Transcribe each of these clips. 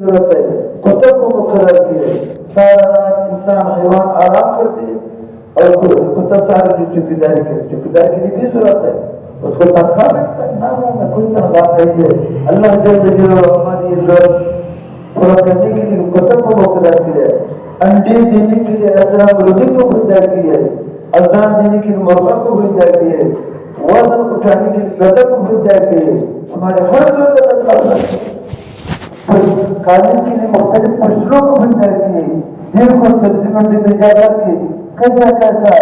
ضرورت ہے کتب کو مقرر کیے سارا رات انسان حیوان آرام کرتے اور کتب سارے جو چوکیداری کرے چوکیداری کے لیے بھی ضرورت ہے اس کو تنخواہ ملتا ہے نہ میں کوئی تنخواہ نہیں ہے اللہ جل جلالہ ہماری ضرورت پورا کرنے کے لیے کتب کو مقرر کیا ہے انڈے دینے کے لیے اذان مرغی کو پیدا کیا ہے اذان دینے کے لیے مرغا کو پیدا کیا ہے وزن اٹھانے کے لیے گدھا کو پیدا کیا ہے ہمارے ہر ضرورت اللہ کالن کے لیے مختلف فصلوں کو پیدا کیے دل کو سبزی منڈی میں جا کر کے کیسا کیسا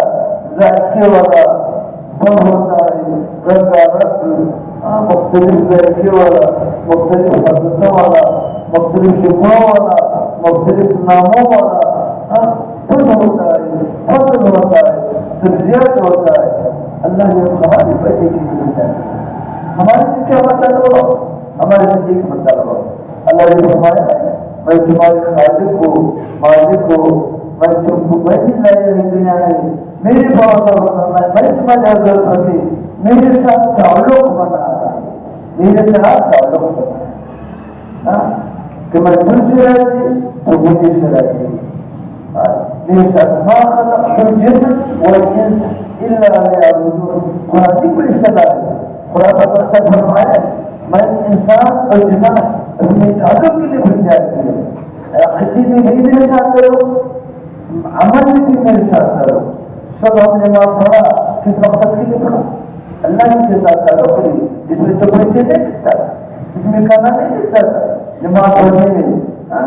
ذائقے والا بن ہوتا ہے رنگا رنگ مختلف ذائقے والا مختلف حضرتوں والا مختلف شکلوں والا مختلف ناموں والا پھل ہوتا ہے فصل ہوتا ہے سبزیات ہوتا ہے اللہ نے ہمارے پیدے کی ضرورت ہے ہمارے سے کیا مطلب ہو ہمارے سے ایک مطلب ہو اللہ نے فرمایا ہے میں تمہارے خالق کو مالک کو میں تم کو میں ہی لایا ہے دنیا میں میرے پاس کرنا ہے میں تمہارے حضرت رکھی میرے ساتھ تعلق بنا میرے ساتھ تعلق بنا کہ میں تم سے راضی تو مجھے سے راضی میرے ساتھ ما خلقت الجن والانس الا ليعبدون قرآن کی بڑی صدا ہے قرآن پر فرمایا میں انسان اور جنات اپنے تعلق کے لیے بن جاتی ہے عقیدے میں بھی میرے ساتھ کرو عمل میں بھی میرے ساتھ کرو سب ہم نے وہاں پڑھا کس مقصد کے لیے پڑھا اللہ کے ساتھ تعلق کے لیے جس میں تو پیسے نہیں دکھتا اس میں کھانا نہیں دکھتا تھا نماز پڑھنے میں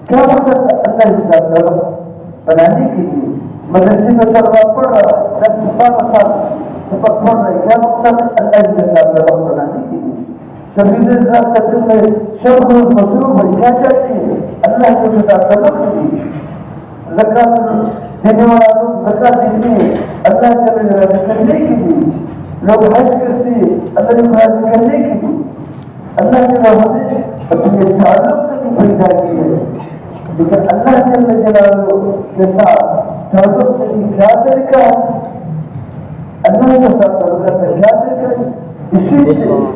کیا مقصد تھا اللہ کے ساتھ تعلق بنانے کے لیے مدرسے میں طلبا پڑھ رہا ہے 10-12 سال سبق پڑھ رہے کیا مقصد ہے اللہ کے ساتھ تعلق بنانے کے لیے سبھی ساتھ کرتے ہوئے شب روز مصروف ہے کیا چاہتے ہیں اللہ کے ساتھ تعلق کے لیے زکات دینے والا لوگ زکات دیتے ہیں اللہ کے راضی کرنے کے لیے لوگ حج کرتے ہیں اللہ کو راضی کرنے کے لیے اللہ کے رحمت اپنے تعلق سے بھی پیدا کی ہے لیکن اللہ جل جلالہ کے ساتھ تعلق سے بھی کیا طریقہ ہے اللہ کے ساتھ تعلق کا کیا طریقہ ہے اسی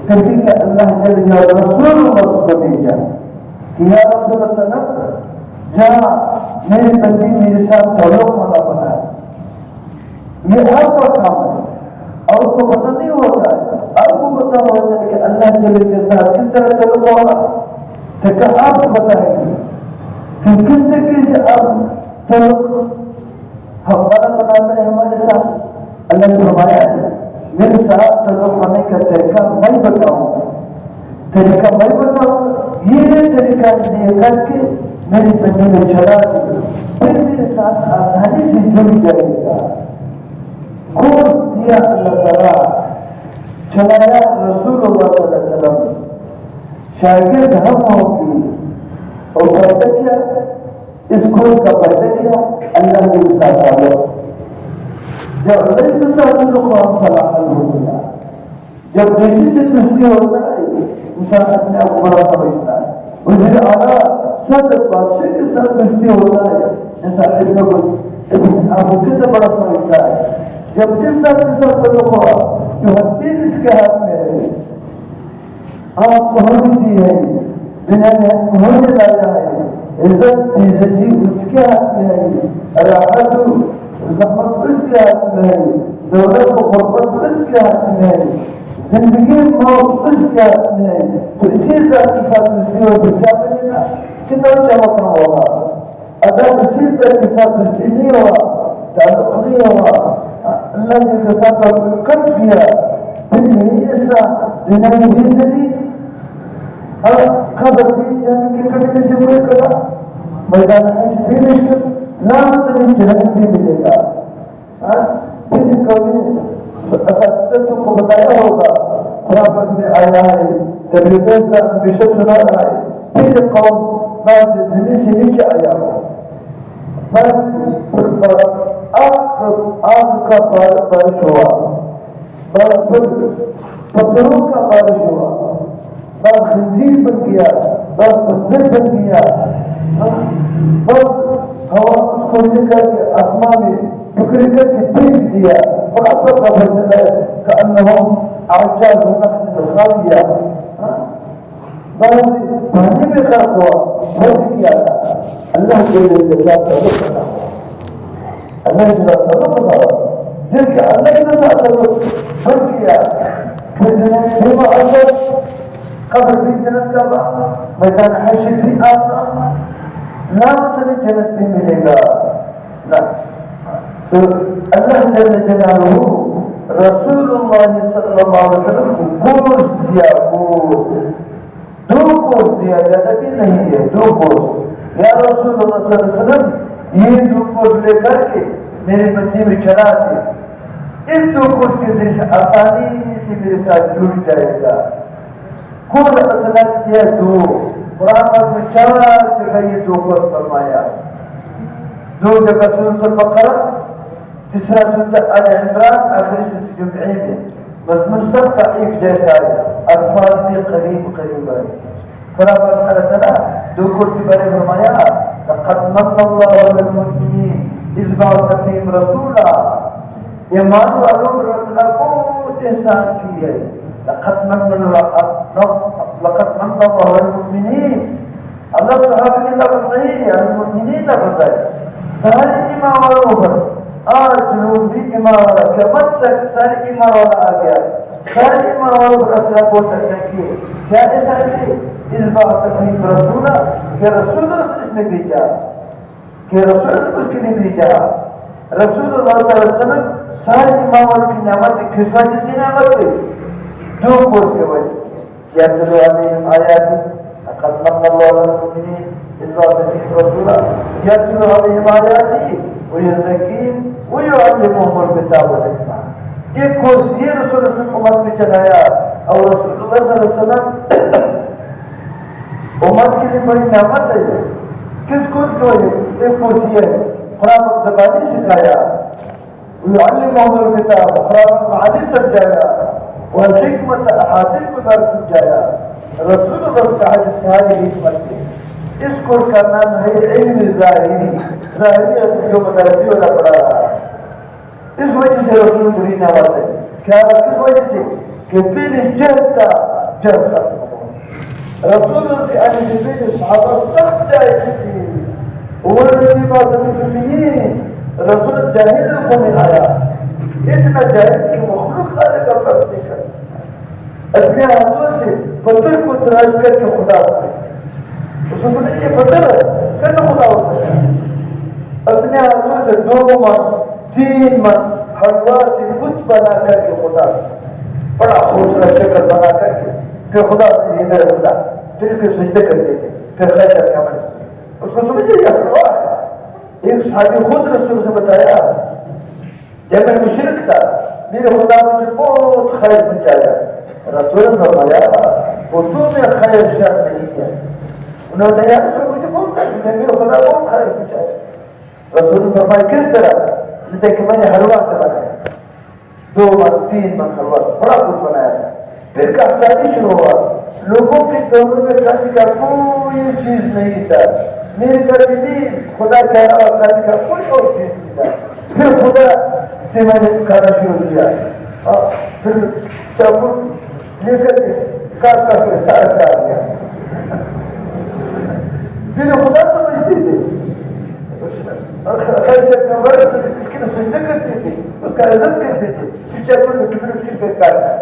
طریقے کہ اللہ جل جلالہ رسول اللہ کو بھیجا کہ یا رسول اللہ صلی اللہ علیہ وسلم جہاں میرے بندی میرے ساتھ تعلق والا بنا ہے یہ آپ کا کام ہے اور کو پتہ نہیں ہوتا ہے آپ کو پتہ ہوتا ہے کہ اللہ جل کے ساتھ کس طرح تعلق ہوگا تو کہ آپ کو بتائیں گے کہ کس طریقے سے آپ تعلق ہمارا بناتا ہے ہمارے ساتھ اللہ نے فرمایا ہے میرے ساتھ تعلق ہونے کا طریقہ میں بتاؤں طریقہ میں بتاؤں یہ طریقہ دے کر کے میری بندی میں چلا پھر میرے ساتھ آسانی سے جڑ جائے گا گوشت دیا اللہ تعالیٰ چلایا رسول اللہ صلی اللہ علیہ وسلم شاگرد ہم ہوگی اور پیدا کیا اس گوشت کا پیدا کیا اللہ کے ساتھ تعلق جب اللہ کے ساتھ تعلق ہم صلاح ہو گیا جب کسی سے دوستی ہوتا ہے انسان اپنے آپ کو بڑا سمجھتا ہے وزیر اعلیٰ صدر بادشاہ کے ساتھ دوستی ہوتا ہے انسان آپ کو کتنا بڑا سمجھتا ہے جب جس ساتھ کے ساتھ تعلق ہوا جو ہر چیز اس کے ہاتھ میں ہے آپ کو ہم دی ہے دنیا میں ہونے لایا ہے عزت عزتی اس کے ہاتھ میں ہے راحت زحمت اس کے ہاتھ میں ہے دولت و غربت اس کے ہاتھ میں ہے زندگی موت اس کے ہاتھ میں ہے تو اسی ذات کے ساتھ دوستی ہو تو کیا بنے گا کتنا چمکنا ہوگا اگر اسی ذات کے ساتھ دوستی نہیں ہوا تعلق نہیں ہوا اللہ نے کے ساتھ کٹ کیا پھر یہی ایسا دنیا میں زندگی اور خبر بھی جانے کے کٹنے سے ہوئے کرا میدان ہے بھی مشکل نام سے جنت بھی ملے گا پھر کبھی اساتذہ کو بتایا ہوگا خرافت میں آیا ہے تبلیغات کا ہمیشہ سنا رہا ہے پھر قوم بعد زمین سے نیچے آیا ہو آگ کا بارش ہوا پتھروں کا بارش ہوا بعد خنزیر بن گیا بعد پتھر بن گیا بعد ہوا اس کو لے کر کے آسمان میں ٹکڑے کر کے پھینک دیا اور اب کا فیصلہ ہے کہ انہم اعجاز نخل خاویہ پانی میں غرق ہوا وہ بھی کیا تھا اللہ کے لیے تعلق بنا ہوا اللہ کے ساتھ تعلق بنا ہوا جس کے اللہ کے ساتھ تعلق بن کیا پھر جنہیں اندر قبر بھی جنت کا باپ میدان حشر بھی آسان نام تمہیں جنت بھی ملے گا نہ تو اللہ جل جلالہ رسول اللہ صلی اللہ علیہ وسلم کو گوشت دیا گوشت دو گوشت دیا زیادہ بھی نہیں ہے دو گوشت یا رسول اللہ صلی اللہ علیہ وسلم یہ دو گوشت لے کر کے میرے بندے میں چڑھا دے اس دو گوشت کے ذریعے سے آسانی سے میرے ساتھ جڑ جائے گا کل اطلاق کیا دو قرآن پاک میں 4 جگہ یہ دو گوشت فرمایا 2 جگہ سورۃ البقرہ تیسرا سورۃ آل عمران آخری سورۃ جمعہ میں مضمون سب کا ایک جیسا ہے الفاظ بھی قریب ہے قرآن پاک اللہ تعالیٰ دو گوشت کے بارے میں فرمایا لقد من اللہ علی المؤمنین اذ بعث فیہم رسولا ایمان والوں پر اللہ بہت احسان کی ہے لقد من اللہ علی المؤمنین اللہ صحابہ کی لفظ نہیں ہے المؤمنین لفظ ہے سارے ایمان والوں پر آج لوگ بھی ایمان والا قیامت تک سارے ایمان والا آ گیا سارے ایمان والوں پر اللہ بہت احسان کیے کیا احسان کیے اس بات تک رسولہ کہ رسول اس نے بھیجا کہ رسول اس کے لیے بھیجا رسول اللہ صلی اللہ علیہ وسلم سارے ایمان والوں کی نعمت کس وجہ سے نعمت ہوئی دو گوشت کے وجہ يتلو عليهم آياته لقد من الله على المؤمنين إذ بعث فيهم رسولا يتلو عليهم آياته ويزكيهم ويعلمهم الكتاب والحكمة ایک گوشت یہ رسول اللہ صلی اللہ علیہ وسلم امت میں چلایا اور رسول اللہ صلی اللہ علیہ وسلم امت کے لیے بڑی نعمت ہے کس گوشت کو ایک گوشت یہ ہے قرآن پاک زبانی سکھایا ويعلمهم الكتاب قرآن معانی سمجھایا والحکمت احادیث مبارک سمجھایا رسول اللہ کا حدیث ساری حکمت ہے اس کو کا نام ہے علم ظاہری جو مدرسی والا پڑھا رہا ہے اس وجہ سے رسول بڑی نعمت ہے کیا کس وجہ سے کہ پہلے جہد ختم ہو رسول اللہ سے آنے سے پہلے صحابہ سب جاہل تھے والذی بعث فی الامین رسول جاہل لوگوں میں آیا اتنا جاہل کہ مخلوق خالق کا فرق نہیں کرتا اپنے ہاتھوں سے پتھر کو تراش کر کے خدا ہوتا ہے اس کو نہیں یہ پتھر ہے کیسے خدا ہوتا ہے اپنے ہاتھوں سے 2 من 3 من حلوا سے بت بنا کر کے خدا بڑا خوبصورت شکل بنا کر کے پھر خدا سے یہ میرا خدا پھر اس کے سجدے کر دیتے پھر خیر کر کے عمل اس کو سمجھے یہ حلوا ہے ایک صحابی خود رسول سے بتایا جب میں مشرک تھا میرے خدا مجھے بہت خیر پہنچایا رسول نے فرمایا وہ تو میں خیر شر نہیں ہے انہوں نے کہا رسول مجھے بہت خیر پہنچایا میرے خدا بہت خیر پہنچایا رسول نے فرمایا کس طرح کہ میں نے حلوا سے بنایا 2 من 3 من حلوا بڑا کچھ بنایا تھا پھر کاروبار شروع ہوا لوگوں کے دوروں میں کھانے کا کوئی چیز نہیں تھا میرے گھر میں بھی خدا کہہ رہا کھانے کا کوئی اور چیز نہیں تھا پھر خدا سے میں نے کھانا شروع کیا پھر چاقو لے کر کے کاٹ کر کے سارا کاٹ گیا پھر خدا سمجھتے تھے اس کی سجدہ کرتے تھے اس کا عزت کرتے تھے پھر چاقو میں ٹکڑے ٹکڑے کاٹا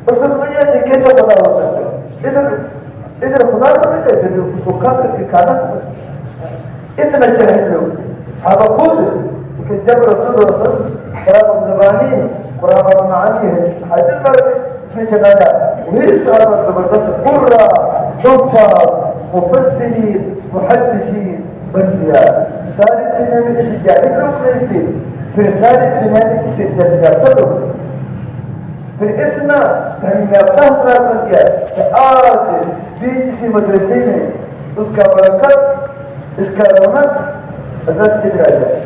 اس کو سمجھا دیکھے تو خدا ہو سکتا ہے ادھر خدا سمجھتے پھر اس کو کھا کر کے کھانا سمجھتے اتنا چاہے لوگ صحابہ خود کہ جب رسول اللہ قرآن زبانی قرآن معانی ہے حاجت پر اس میں چلایا وہی صحابہ زبردست قرہ حفاظ مفسرین محدثین بن گیا ساری دنیا میں کسی جاہل لوگ نہیں تھے پھر ساری دنیا میں کسی جاتا لوگ پھر اتنا تعلیم یافتہ اثرات بن گیا کہ آج بھی کسی مدرسے میں اس کا برکت اس کا رونق حضرت کی طرح ہے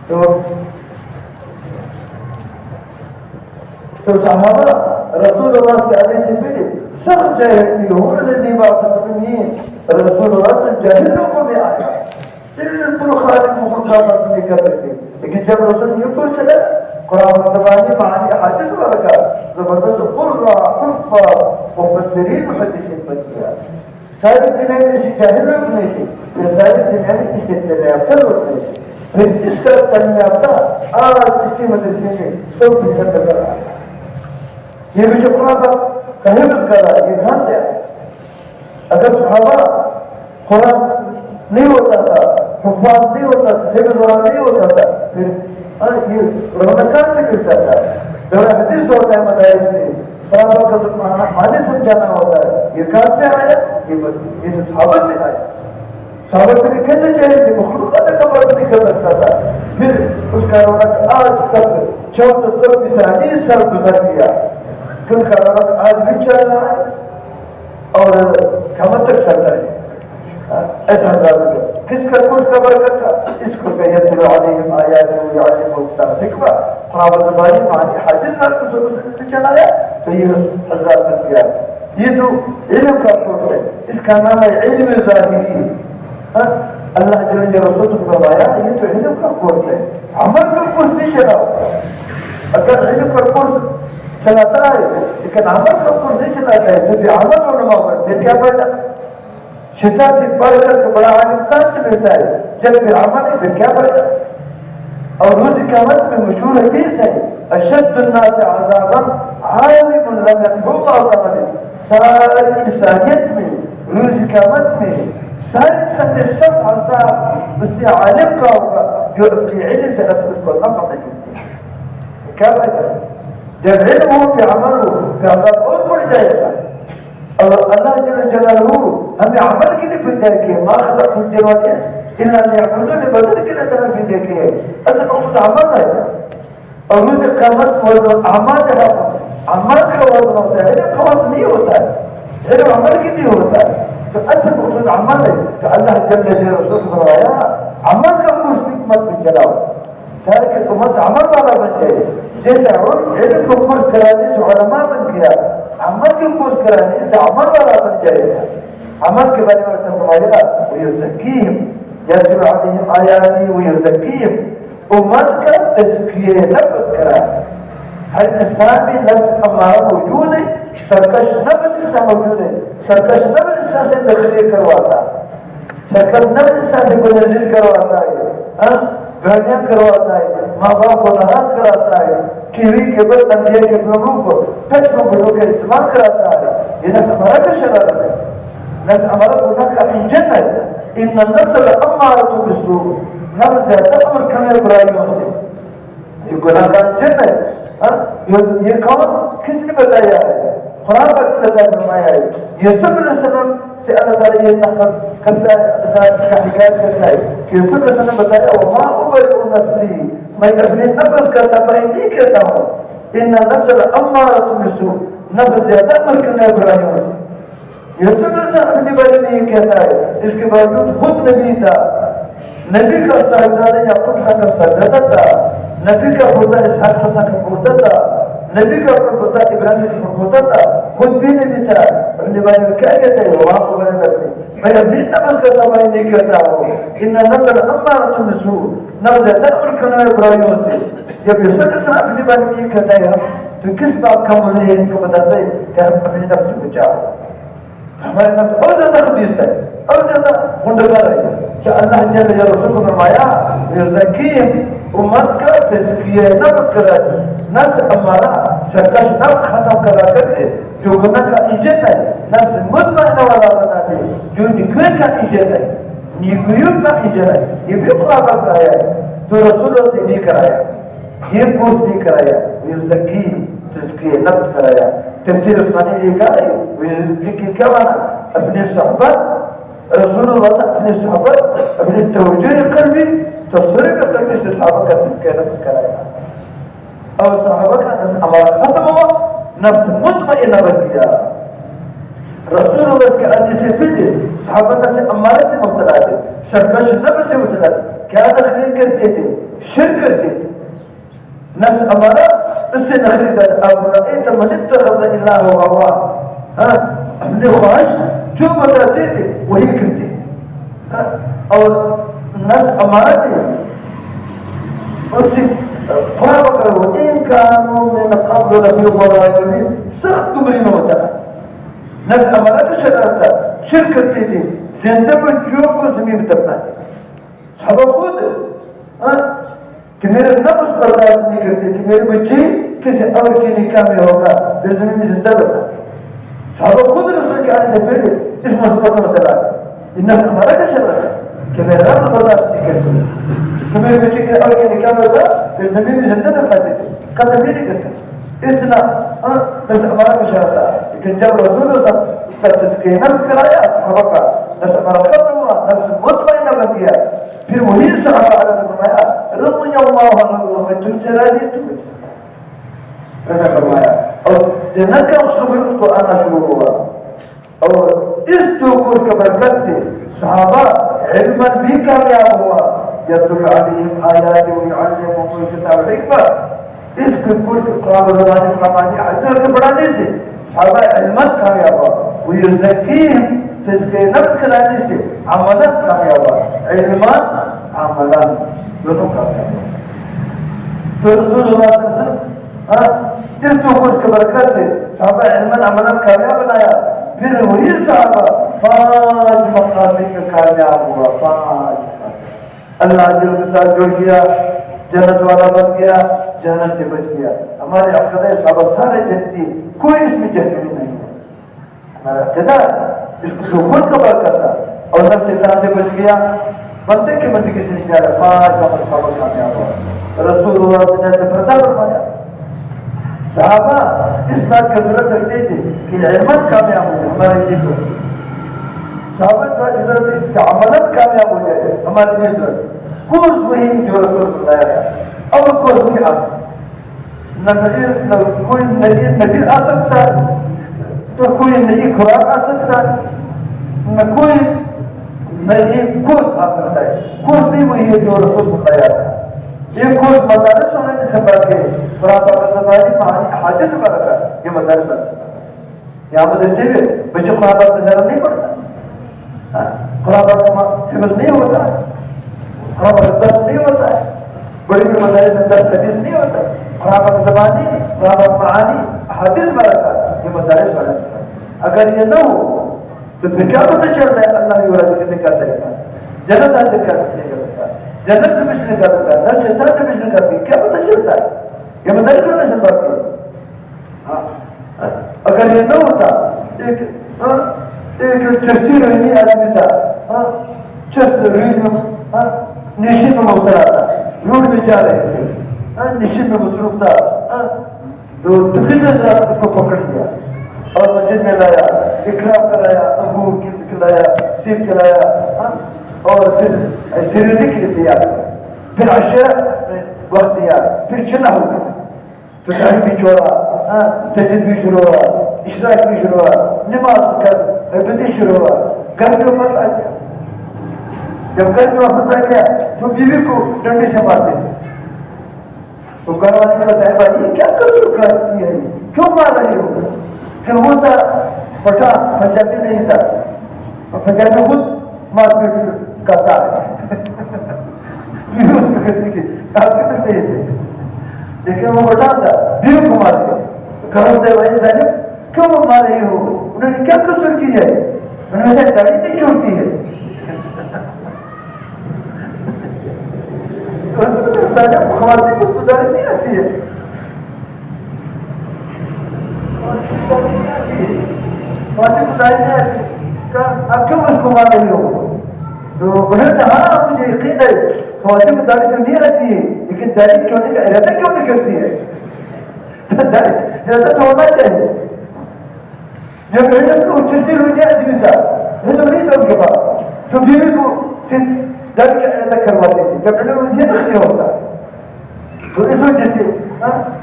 تو صحابہ رسول اللہ کے حدیث سے پہلے سخت جاہل تھی، ہوں لدی بات تمہیں رسول اللہ سے جاہلوں کو بھی آیا بالکل خالق مخلوقات نہیں کر سکتے، لیکن جب رسول یہ پر چلا قرآن زبانی معانی حادث والا کا زبردست قرآ حفا مفسرین محدثین بن گیا. ساری دنیا میں اسی جاہل لوگ نہیں تھے، پھر ساری دنیا میں اس اطلاع یافتہ لوگ نہیں تھے، پھر اس کا تعلیم یافتہ آج اسی مدرسے میں 100% نظر آیا. یہ بھی جو قرآن کا حفظ کر رہا ہے یہ کہاں سے آیا؟ اگر صحابہ قرآن نہیں ہوتا تھا، حفاظ نہیں ہوتا تھا، حفظ والا نہیں ہوتا تھا، پھر یہ قرآن کہاں سے ملتا تھا؟ دورہ حدیث ہوتا ہے مدارس میں، صحابہ کا تو معنی سمجھانا ہوتا ہے، یہ کہاں سے آیا؟ یہ صحابہ سے آیا. صحابہ کے کیسے چہرے تھے؟ مخلوقات کا بات نہیں کر سکتا تھا. پھر اس کا رونق آج تک 1440 سال گزر گیا، پھر کا رونق آج بھی چل رہا ہے اور قیامت تک چلتا ہے. ایسا ضرور ہے. کس کا کچھ کا برکت تھا؟ اس کو کہ یتلو علیہم آیات ویعلمہم الحکمہ، قرآن زبانی معنی حدیث سے چلایا تو یہ حضرات نے کیا. یہ تو علم کا کورس ہے، اس کا نام ہے علم ظاہری. اللہ جل رسول کو فرمایا یہ تو علم کا کورس ہے، عمل کا کورس نہیں چلاؤ. اگر علم کا کورس چلاتا ہے لیکن عمل کا کورس نہیں چلاتا ہے تو عمل علماء بنتے کیا فائدہ؟ شتا سے پڑھ کر کے بڑا عالم کہاں سے ملتا ہے جب پھر عمل ہے پھر کیا فائدہ؟ اور روز قیامت میں مشہور حدیث ہے اشد الناس عذابا عالم لم يتبع عمل. ساری انسانیت میں روز قیامت میں ساری انسان میں سب عذاب اس سے عالم کا ہوگا جو اپنی علم سے اس کو نفع نہیں دیتے. کیا فائدہ؟ جب علم ہو کہ عمل ہو کہ عذاب اور بڑھ جائے گا. اور اللہ جل جلالہ ہمیں عمل کے لیے پیدا کیا، ما خلقت الجن والانس الا ليعبدون، بدل کے لیے طرف پیدا کیا ہے. اصل مقصود عمل ہے. اور روز قیامت وزن اعمال کا عمل کا وزن ہوتا ہے، علم کا وزن نہیں ہوتا ہے، علم عمل کے لیے ہوتا ہے. تو اصل مقصود عمل ہے. تو اللہ جل جلالہ رسول کو فرمایا عمل کا کورس حکمت میں چلاؤ تاکہ امت عمل والا بن جائے. جیسے علم کو کورس کرانے سے علماء بن گیا، عمل کے کورس کرانے سے عمل والا بن جائے گا. عمل کے بارے میں فرمائے گا وَيُزَكِّيهِمْ يَتْلُو عَلَيْهِمْ آیَاتِهِ وَيُزَكِّيهِمْ. امت کا تزکیہ نفس کرا. ہر انسان میں نفس ہمارا موجود ہے، سرکش نفس انسان موجود ہے. سرکش نفس انسان سے تخلیق کرواتا، سرکش نفس انسان سے گنازل کرواتا ہے، گاڑیاں کرواتا ہے، ماں باپ کو ناراض کراتا ہے، ٹی وی کے بعد انڈیا کے لوگوں کو ٹچ موبائلوں کا استعمال کراتا ہے. یہ نفس ہمارا کا شرارت ہے، نفس ہمارا گناہ کا انجن ہے. ان النفس لامارۃ بالسوء، نفس زیادہ امر کرنے برائیوں سے، یہ گناہ کا انجن ہے. یہ کون کس نے بتایا ہے؟ قرآن کا فرمایا ہے. یوسف علیہ السلام سے اللہ تعالیٰ یہ نقل کرتا ہے، اللہ کا حکایت کرتا ہے کہ یوسف علیہ السلام نے بتایا وما ابرئ نفسی، میں اپنے نفس کا صفائی نہیں کہتا ہوں. ان النفس لامارۃ بالسوء، نفس زیادہ امر کرنے برائیوں سے. یوسف علیہ السلام اپنے بارے میں یہ کہتا ہے، اس کے باوجود خود نبی تھا، نبی کا صاحبزادہ یعقوب کا صاحبزادہ تھا، نبی کا پوتا اسحاق کا پوتا تھا، نبی کا پوتا ابراہیم کا پوتا تھا، خود بھی نبی تھا. اپنے بارے میں کیا کہتے ہیں؟ وہاں کو بڑے کرتے میں اپنی نفس کا صفائی نہیں کرتا ہوں. ان النفس لامارۃ بالسوء، نفس زیادہ امر کرنے برائیوں سے. جب یوسف علیہ السلام اپنے بارے میں یہ کہتا ہے تو کس بات کا مجھے ان کو بتاتا ہے کہ ہم اپنے نفس سے بچاؤ. ہمارے نفس اور زیادہ خبیث ہے اور زیادہ غنڈگار ہے. کہ اللہ جل جلالہ رسول کو فرمایا یزکیہم، امت کا تزکیہ نفس کرا ہے. نفس ہمارا سرکش نفس ختم کرا کر کے جو گناہ کا انجن ہے، نفس مطمئنہ والا بنا دے جو نیکوئی کا انجن ہے، نیکویوں کا انجن ہے. یہ بھی خدا کا کرایا ہے تو رسولوں سے نہیں کرایا، یہ کورس نہیں کرایا. یزکیہم تزکیہ نفس کرایا. تفسیر عثمانی نے کہا ہے ذکر کیا مانا؟ اپنے صحبت رسول اللہ سے اپنے صحبت اپنے توجہ قلبی تصویر قلبی سے صحابہ کا تزکیہ نفس کرایا. اور صحابہ کا نفس ہمارا ختم ہوا، نفس مطمئنہ بن گیا. رسول اللہ کے آنے سے پہلے صحابہ نفس ہمارے سے مبتلا تھے، سرکش نفس سے مبتلا تھے. کیا تخلیق کرتے تھے؟ شرک کرتے تھے نفس ہمارا اس سے نخری کر اب رأیت من اتخذ الہ ہوا اپنے خواہش جو بتاتے تھے وہی کرتے تھے اور نفس ہمارا تھے اس سے فرق کرو ان کانوں من قبل لفی ضلال سخت گمری میں ہوتا ہے نفس ہمارا تو شرارت تھا شرک کرتے تھے زندہ بچوں کو زمین تپاتے صحابہ خود کہ میرے نفس برداشت نہیں کرتے کہ میرے بچے کسی اور کے نکاح میں ہوگا پھر زمین میں زندہ بتاتے صحابہ خود رسول کے آنے سے پہلے اس مصیبت میں چلا گئے یہ نفس ہمارا کا شرارت ہے کہ میرا نفس برداشت نہیں کرتے کہ میرے بچے کے اور کے نکاح میں ہوگا پھر زمین میں زندہ بتاتے تھے قدر بھی نہیں کرتے اتنا نفس ہمارا کا شرارت تھا لیکن جب رسول صاحب اس کا تزکیہ نفس کرایا صحابہ کا نفس ہمارا ختم ہوا نفس مطمئنہ بن گیا پھر وہی صحابہ نے فرمایا رضی اللہ عنہ میں تم سے راضی تم ایسا فرمایا اور جنت کا خوشخبری اس کو آنا شروع ہوا اور اس دو کورس کے برکت سے صحابہ علم بھی کامیاب ہوا یتلو علیہم آیات ویعلمہم الکتاب والحکمہ اس کورس کے قرآن و زبان اسلامی حضرت کے پڑھانے سے صحابہ علمت کامیاب ہوا ویزکیہم تزکیہ نفس کرانے سے عملت کامیاب ہوا علمت عملان دونوں کامیاب ہوا تو رسول اللہ صلی اللہ علیہ وسلم اس دو کورس کے برکت سے صحابہ علمت عملت کامیاب بنایا پھر وہی صحابہ 5 مقاصد میں کامیاب ہوا 5 اللہ جل کے ساتھ جڑ گیا جنت والا بن گیا جہنم سے بچ گیا ہمارے عقیدہ صحابہ سارے جنتی کوئی اس میں جہنمی نہیں ہے ہمارا عقیدہ اس کو خود کا برکت تھا اور نفس شیطان سے بچ گیا بندے کی بندگی سے نہیں جا رہا 5 وقت صحابہ کامیاب ہوا رسول اللہ صلی اللہ علیہ وسلم پردہ فرمایا صحابہ اس بات کا ضرورت رکھتے تھے کہ علمت کامیاب ہو جائے ہمارے لیے تو صحابہ اس بات کی ضرورت ہے کہ عملت کامیاب ہو جائے ہمارے لیے ضرورت کورس وہی جو رسول سنایا تھا اب کورس وہی آ سکتا نہ کوئی نبی آ سکتا تو کوئی نئی خوراک آ سکتا نہ کوئی نئی کورس آ سکتا ہے کورس بھی وہی ہے جو رسول سنایا تھا یہ کورس مدارس ہونے سے بڑھ کے قرآن پاک زبانی معانی احادیث سے بڑھ کر یہ مدارس بن سکتا یہاں مدرسے میں بچے قرآن پاک نظر نہیں پڑتا قرآن پاک حفظ نہیں ہوتا قرآن پاک درس نہیں ہوتا ہے بڑی بڑی مدارس میں درس حدیث نہیں ہوتا قرآن پاک زبانی قرآن پاک معانی احادیث بڑھ کر یہ مدارس بن سکتا اگر یہ نہ ہو تو پھر کیا پتہ چل رہا ہے اللہ کی راضی کرنے کا طریقہ جنت حاصل کرنے کا طریقہ جنت سے بچنے کا طریقہ نفس شیطان سے بچنے کا طریقہ کیا پتہ چلتا ہے یہ مدارس ہونے سے بات ہے اگر یہ نہ ہوتا ایک چرسی رہنی آدمی تھا چرس ریل میں نشے میں مبتلا تھا روڈ میں جا رہے تھے نشے میں مصروف تھا تو تقریب اس کو پکڑ لیا اور مسجد میں لایا اکرام کرایا انگور کھلایا سیب کھلایا اور پھر سیریزی کے لیے دیا پھر عشرہ وقت دیا پھر چنا ہو گیا تو ساری بھی چھوڑا تجد بھی شروع ہوا اشراق بھی شروع ہوا نماز کر عبادت شروع ہوا گھر میں واپس آ گیا جب گھر میں واپس آ گیا تو بیوی کو ڈنڈے سے مارتے تھے تو گھر والے نے بتایا بھائی یہ کیا قصور کرتی ہے کیوں مار رہی ہو کہ وہ تھا پٹھا پنجابی نہیں تھا اور پنجابی خود مار پیٹ کرتا ہے بیوی اس کو کہتی کہ آپ کے تو نہیں تھے لیکن وہ بٹا تھا بیوی کو مار دیا گھر ہوتے بھائی صاحب کیوں وہ مار رہی ہو انہوں نے کیا قصور کی ہے انہوں نے داڑھی نہیں چھوڑتی ہے خواتین کو داڑھی نہیں آتی ہے خواتین کو داڑھی نہیں آتی آپ کیوں اس کو مار رہی ہو تو انہوں نے کہا مجھے یقین ہے خواتین کو داڑھی تو نہیں آتی ہے لیکن داڑھی چھوڑنے کا ارادہ کیوں نہیں کرتی ہے ارادہ تو ہونا چاہیے جب محنت کو اچھی روٹی آدمی تھا یہ تو نہیں تھا ان کے پاس تو بیوی کو داڑھی کا ارادہ کرواتے تھے جب محنت یہ نہیں ہوتا تو اس وجہ سے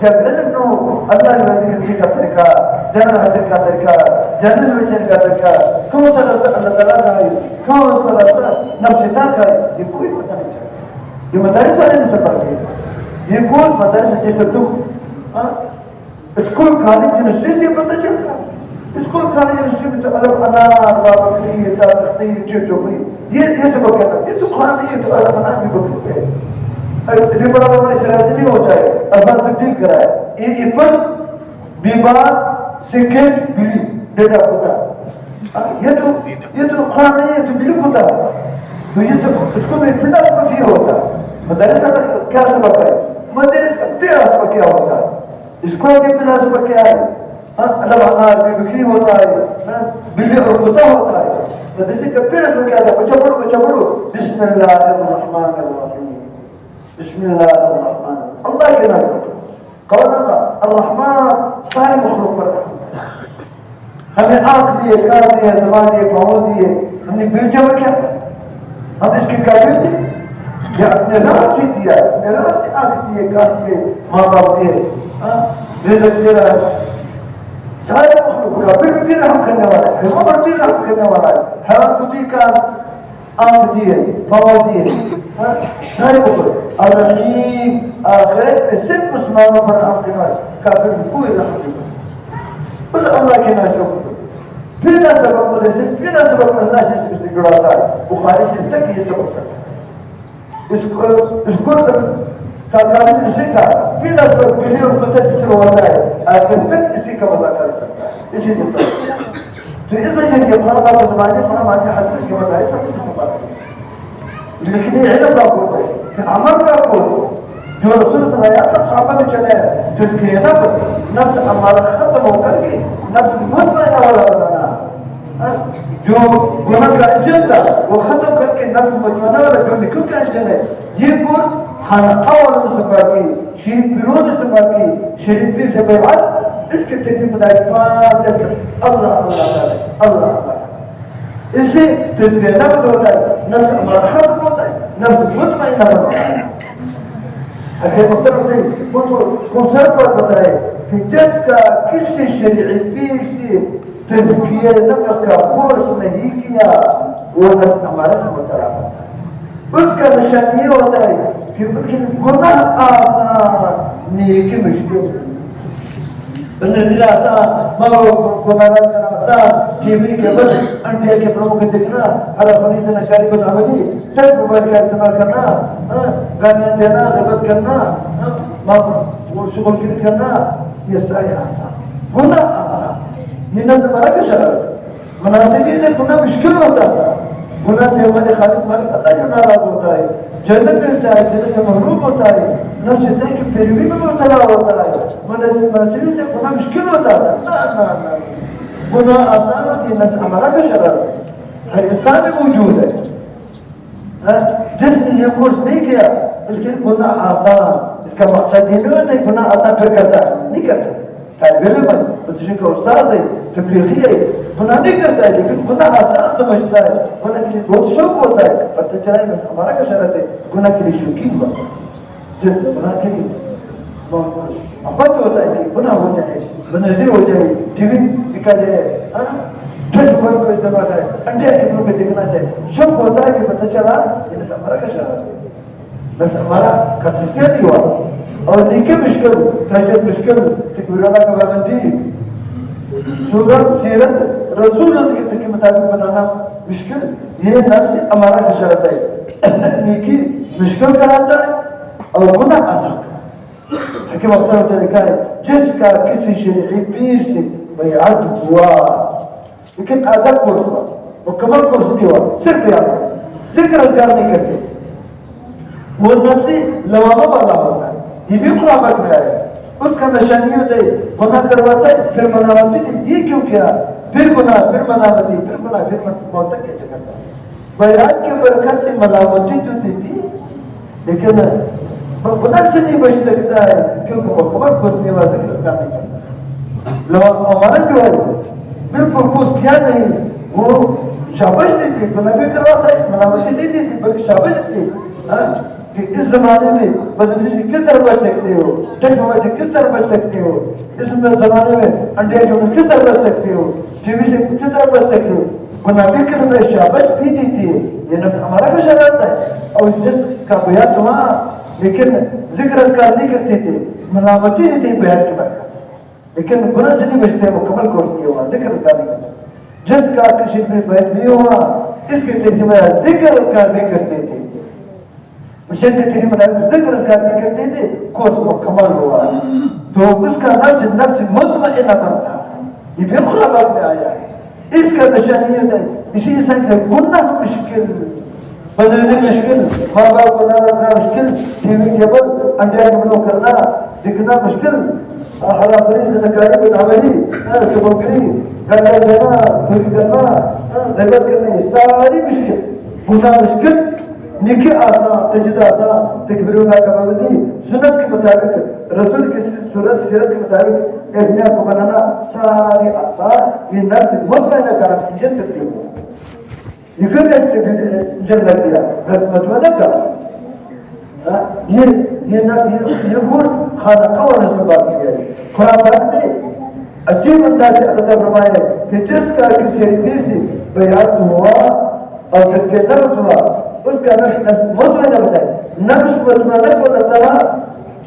جب علم نو اللہ کی رضی کا طریقہ جنت حاصل کا طریقہ جنت بچنے کا طریقہ کون سا راستہ اللہ تعالیٰ کا ہے کون سا راستہ نفس شیطان کا ہے یہ کوئی پتہ نہیں چلتا یہ مدارس والے نے سفر کیا. یہ کورس مدارس جیسے تم اسکول کالج یونیورسٹی سے پتہ چلتا ہے. اسکول کالج یونیورسٹی میں تو الگ انار بابری تختی چوپڑی یہ سبق کہتا ہے. یہ تو قرآن نہیں ہے تو الگ انار بھی بکتے ہیں. اتنی بڑا بڑا اسرائیل نہیں ہو جائے اللہ تبدیل کرائے. یہ ایپل بیمار سیکنڈ بلی ڈیٹا ہوتا. یہ تو قرآن نہیں ہے تو بلی ہوتا. تو یہ سب اس کو میں اتنا سبق یہ ہوتا. مدارس کا کیا سبق ہے؟ مدارس کا پہلا سبق کیا ہوتا ہے؟ اسکول کے پہلا سبق کیا ہے؟ اللہ انار بھی بکری ہوتا ہے بلی اور کتا ہوتا ہے. مدرسے کا پہلا سبق کیا تھا؟ بچہ پڑھو بسم اللہ الرحمن الرحیم. بسم اللہ الرحمن اللہ کے نام پر قول اللہ الرحمن سارے مخلوق پر رحمت. ہمیں آنکھ دیے, کان دیے, زبان دیے, پاؤں دیے, ہم نے دل جمع کیا, ہم اس کے قابل تھے یا اپنے راہ سے دیا, اپنے راہ سے آنکھ دیے, کان دیے, ماں باپ دیے, رزق دے رہا ہے سارے مخلوق کا. پھر بھی رحم کرنے والا ہے, حیوان پر بھی رحم کرنے والا ہے. حیوان خودی کا آنکھ دیے, پاؤں دیے, سارے مخلوق الرحیم. آخرت میں صرف مسلمانوں پر رحم کرنے والا ہے, کافر میں کوئی رحم نہیں. بس اللہ کے ناشکر. پھر نہ سبق مجھے سے پھر نہ سبق اللہ سے جڑاتا ہے. بخاری سے تک یہ سبق چلتا ہے. اس کو کا کام اسی کا پھر نہ سبق بلی اور کتے سے شروع ہوتا ہے. آخر تک اسی کا مزہ کر سکتا ہے, اسی سے تو اس وجہ سے قرآن کا زبان قرآن آج حدیث کے مطابق سب سے بات ہے. لیکن یہ علم کا کوٹ ہے کہ عمل کا کوٹ ہے جو رسول صلی اللہ علیہ وسلم صحابہ میں چلے ہیں. تو اس کے نفس ہمارا ختم ہو کر کے نفس مطمئنہ والا بنانا, جو گناہ کا انجن تھا وہ ختم کر کے نفس مطمئنہ والا جو نکل کا انجن ہے. یہ کورس خانقاہ والوں سے باقی, شریف پیروں سے باقی, شریف پیر سے بیعت, اس کے تکلیف مدائی پانچ اللہ اللہ اللہ. اس سے تذکیہ نفس ہوتا ہے, نفس ہمارا ختم ہوتا ہے, نفس مطمئنہ ہوتا ہے. اگر مطلب نہیں کو سر پر بتائے کہ جس کا کسی شریعی پیر سے تذکیہ نفس کا کورس نہیں کیا وہ نفس ہمارے سے مترابط ہے. اس کا نشان یہ ہوتا ہے کہ گناہ آسان نیکی مشکل. نزل آسان مگر گناہ آسان ٹی وی کے بل انٹے کے پرومو کے دیکھنا, ہر اپنی سے نشانی کو عملی ٹچ موبائل کا استعمال کرنا, گانے دینا, غیبت کرنا, وہ شغل گیری کرنا, یہ سارے آسان. گناہ آسان یہ نہ تمہارا کا شرط. مناسبی سے گناہ مشکل ہوتا تھا. گناہ سے ہمارے خالق مالک اللہ جو ناراض ہوتا ہے, جنت ملتا ہے, جنت سے محروم ہوتا ہے, نفس شیطان کی پیروی میں مبتلا ہوتا ہے. مناسبی سے گناہ مشکل ہوتا ہے. گناہ آسان ہوتی ہے, نفس ہمارا کا شرط ہے, ہر انسان میں موجود ہے. جس نے یہ کورس نہیں کیا بلکہ گناہ آسان, اس کا مقصد یہ نہیں ہوتا ہے گناہ آسان پھر کرتا ہے, نہیں کرتا. طالب علم ہے, بچے کا استاد ہے, تبلیغی ہے, گناہ نہیں کرتا ہے لیکن گناہ آسان سمجھتا ہے. گناہ کے لیے بہت شوق ہوتا ہے. پتہ چلا ہے ہمارا کا شرط ہے گناہ کے لیے شوقین ہوا, جب گناہ کے لیے محبت ہوتا ہے کہ گناہ ہو جائے, بنظر ہو جائے, ٹی وی نکالے, ٹچ موبائل کو استعمال کرے, انڈیا کے لوگ دیکھنا چاہے, شوق ہوتا ہے کہ پتہ چلا یہ نفس ہمارا کا شرط ہے. بس ہمارا کا تذکیہ نہیں ہوا. اور نیکی مشکل, تہجد مشکل, تکبیر اللہ کا پابندی, سورت سیرت رسول اللہ کے مطابق بنانا مشکل, یہ نفس ہمارا کا شرط ہے. نیکی مشکل کراتا ہے اور گناہ آسان. حکیم اختر ہوتا لکھا ہے جس کا کسی شریعی پیر سے بیعت ہوا لیکن ادب کورس ہوا, مکمل کورس نہیں ہوا, صرف بیعت, ذکر اذکار نہیں کرتے, وہ نفسی لوامہ والا ہوتا ہے. یہ بھی قرآن میں آیا. اس کا نشانی ہوتا ہے گناہ کرواتا ہے پھر مناوتی نہیں, یہ کیوں کیا, پھر گناہ, پھر مناوتی, پھر گناہ, پھر موت تک کیسے کرتا ہے. بیعت کی برکت سے مناوتی تو دیتی لیکن گناہ سے نہیں بچ سکتا ہے کیونکہ وہ خبر کھوجنے والا ذکر کر نہیں کرتا. ہمارا جو ہے بالکل کچھ کیا نہیں, وہ شابش دیتی, گناہ بھی کرواتا ہے, مناوتی نہیں دیتی بلکہ شابش دیتی کہ اس زمانے میں بدنی سے کس طرح بچ سکتے ہو, ٹیک موبائل سے کس طرح بچ سکتے ہو, اس زمانے میں انڈیا جو کس طرح بچ سکتے ہو, ٹی وی سے کس طرح بچ سکتے ہو. گناہ بھی کرنا شابش بھی دیتی ہے یہ نفس ہمارا کا شرارت ہے اور جس کا بیان تو وہاں لیکن ذکر اذکار نہیں کرتے تھے ملامتی نہیں تھی بیان کی برکت لیکن گناہ سے نہیں بچتے مکمل کورس نہیں ہوا ذکر اذکار نہیں کرتے جس کا کسی میں بیان نہیں ہوا اس کے تجربہ ذکر اذکار نہیں کرتے تھے مشن کے تیری مطابق ذکر اذکار نہیں کرتے تھے کورس مکمل ہوا تو اس کا نفس مطمئنہ بنتا یہ بھی خرابات میں آیا ہے اس کا نشانی یہ ہوتا ہے اسی انسان کا گناہ مشکل بدلنے مشکل ماں باپ کو نہ رکھنا مشکل ٹی وی کیبل انڈیا بلو کرنا دکھنا مشکل حرامری زنکاری بدعملی کبکری گاڑیاں دینا چوری کرنا غیبت کرنا ساری مشکل گناہ مشکل نیکی آسان تجد آسان تکبیر اللہ کا پابندی سنت کے مطابق رسول کی صورت سیرت کے مطابق ایک نیا کو بنانا سارے آسان یہ نفس مطمئنہ کام انجن تکلیف ہوا یہ کیوں نہیں جنگل دیا مطمئنہ کام یہ گوڑ خانقہ والا سے بات کیا ہے قرآن پاک میں عجیب انداز سے اللہ فرمایا ہے کہ جس کا کسی شریفی سے بیان ہوا اور جس کے نفس ہوا اس کا نفس مطمئنہ بتائے نفس مطمئنہ کو اللہ تعالیٰ